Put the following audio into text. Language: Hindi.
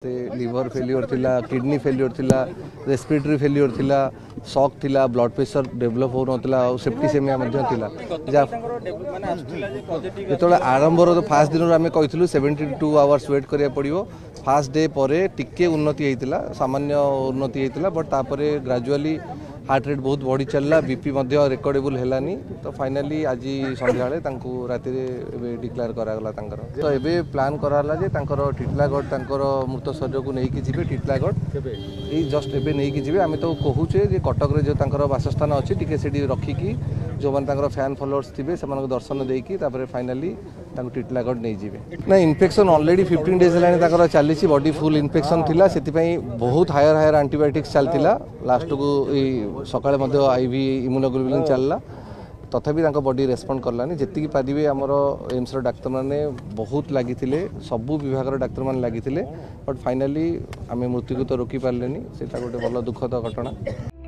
लिवर फेल्योर थिला किडनी फेल्योर थिला रेस्पिरेटरी फेल्योर थिला शॉक थिला ब्लड प्रेशर डेवलप हो नथिला सेप्टिसेमिया मध्य थिला जो आरंभ तो फास्ट दिन आम कही 72 आवर्स वेट करिया पड़ियो फास्ट डे परे टिके उन्नति होता सामान्य उन्नति होता बट तापरे ग्रेजुअली हार्ट रेट बहुत बढ़ी चलला बीपी रेकर्डेबल हेलानी तो फाइनाली आज संध्या राति डिक्लेयर करागला तो एबे प्लान कराला जे टिटलागढ़ मृत शरीर को लेकिन जी टिटलागढ़ ये जस्ट एबे नहीं जी आम तो कहूचे जे कटक रे जो बासस्थान अच्छी टिके से रखिकी जो मैंने फैन फॉलोअर्स थे से दर्शन देकी फाइनाली टिटलागढ़ नहीं जीवे ना इन्फेक्शन ऑलरेडी 15 डेज है चली बॉडी फुल इन्फेक्शन थिला से बहुत हायर एंटीबायोटिक्स चलता लास्ट को सकाଳେ आईवी इम्यूनोग्लोबुलिन चलला तथापि बॉडी रेस्पॉन्ड करलानी जी पारे आमर एम्स डाक्तर मैंने बहुत लगी सबू विभाग डाक्तर मैंने लगी बट फाइनाली आम मृत्यु को तो रोकी पारे से गोटे भल दुखद घटना।